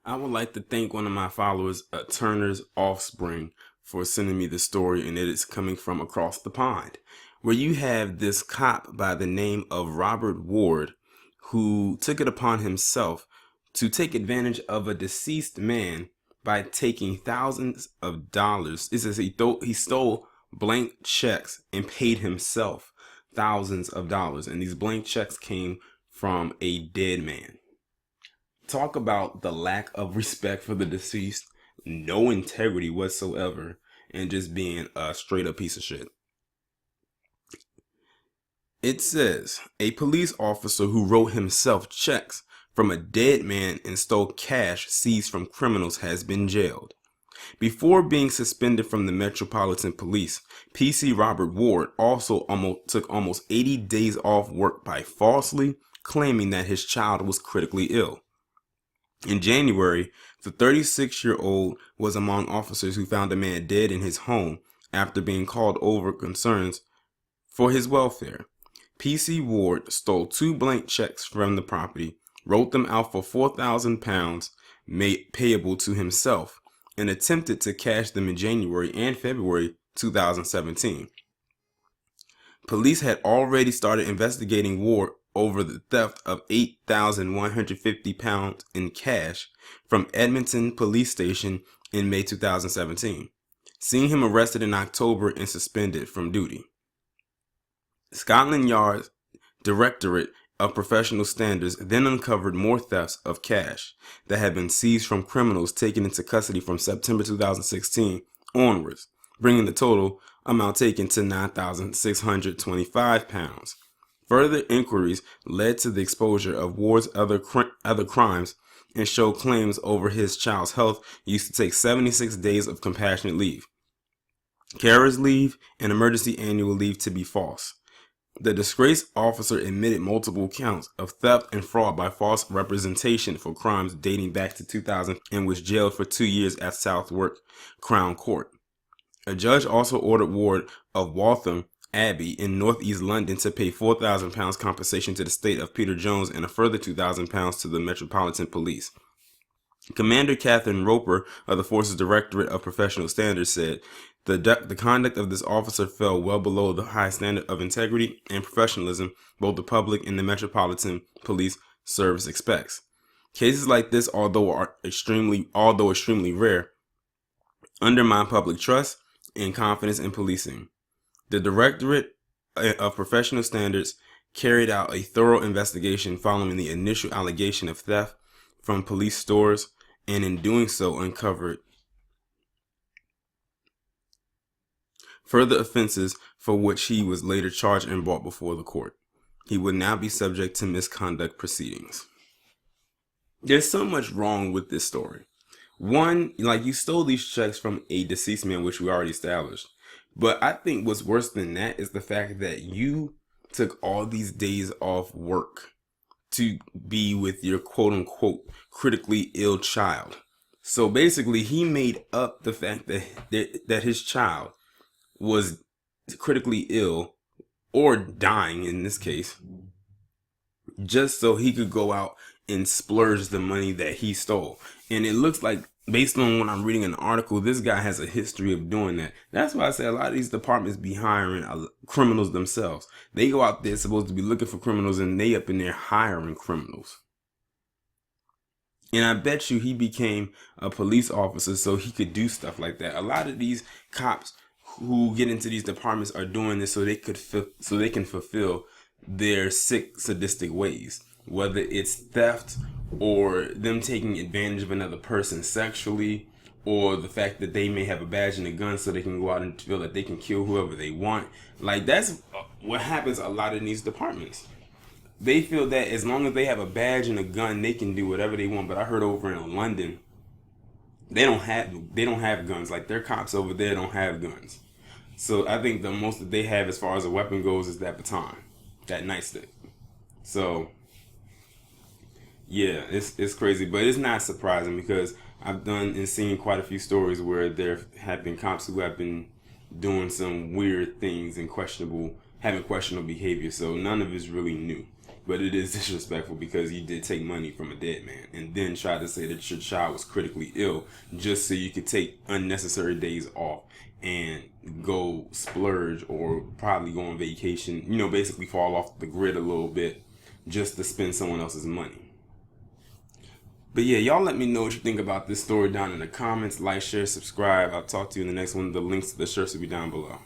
I would like to thank one of my followers, Turner's Offspring, for sending me the story, and it is coming from across the pond, where you have this cop by the name of Robert Ward, who took it upon himself to take advantage of a deceased man by taking thousands of dollars. It says he stole blank checks and paid himself thousands of dollars, and these blank checks came from a dead man. Talk about the lack of respect for the deceased, no integrity whatsoever, and just being a straight up piece of shit. It says a police officer who wrote himself checks from a dead man and stole cash seized from criminals has been jailed. Before being suspended from the Metropolitan Police, PC Robert Ward also took almost 80 days off work by falsely claiming that his child was critically ill. In January, the 36-year-old was among officers who found a man dead in his home after being called over concerns for his welfare. PC Ward stole 2 blank checks from the property, wrote them out for £4,000 payable to himself, and attempted to cash them in January and February 2017. Police had already started investigating Ward over the theft of £8,150 in cash from Edmonton Police Station in May 2017, seeing him arrested in October and suspended from duty. Scotland Yard's Directorate of Professional Standards then uncovered more thefts of cash that had been seized from criminals taken into custody from September 2016 onwards, bringing the total amount taken to £9,625. Further inquiries led to the exposure of Ward's other crimes and showed claims over his child's health used to take 76 days of compassionate leave, carer's leave, and emergency annual leave to be false. The disgraced officer admitted multiple counts of theft and fraud by false representation for crimes dating back to 2000 and was jailed for 2 years at Southwark Crown Court. A judge also ordered Ward of Waltham Abbey in northeast London to pay £4,000 compensation to the state of Peter Jones and a further £2,000 to the Metropolitan Police. Commander Catherine Roper of the Force's Directorate of Professional Standards said the conduct of this officer fell well below the high standard of integrity and professionalism both the public and the Metropolitan Police Service expects. Cases like this, although extremely rare, undermine public trust and confidence in policing. The Directorate of Professional Standards carried out a thorough investigation following the initial allegation of theft from police stores, and in doing so uncovered further offenses for which he was later charged and brought before the court. He would now be subject to misconduct proceedings. There's so much wrong with this story. One, you stole these checks from a deceased man, which we already established. But I think what's worse than that is the fact that you took all these days off work to be with your quote unquote critically ill child. So basically he made up the fact that his child was critically ill or dying in this case, just so he could go out and splurge the money that he stole. And it looks like, based on when I'm reading an article, this guy has a history of doing that. That's why I say a lot of these departments be hiring criminals themselves. They go out there supposed to be looking for criminals, and they up in there hiring criminals. And I bet you he became a police officer so he could do stuff like that. A lot of these cops who get into these departments are doing this so they can fulfill their sick, sadistic ways. Whether it's theft or them taking advantage of another person sexually, or the fact that they may have a badge and a gun so they can go out and feel that they can kill whoever they want. That's what happens a lot in these departments. They feel that as long as they have a badge and a gun, they can do whatever they want. But I heard over in London, they don't have guns. Their cops over there don't have guns. So I think the most that they have as far as a weapon goes is that baton, that nightstick. So yeah, it's crazy, but it's not surprising because I've done and seen quite a few stories where there have been cops who have been doing some weird things and having questionable behavior. So none of it's really new. But it is disrespectful because you did take money from a dead man and then try to say that your child was critically ill just so you could take unnecessary days off and go splurge or probably go on vacation, basically fall off the grid a little bit just to spend someone else's money. But yeah, y'all let me know what you think about this story down in the comments. Like, share, subscribe. I'll talk to you in the next one. The links to the shirts will be down below.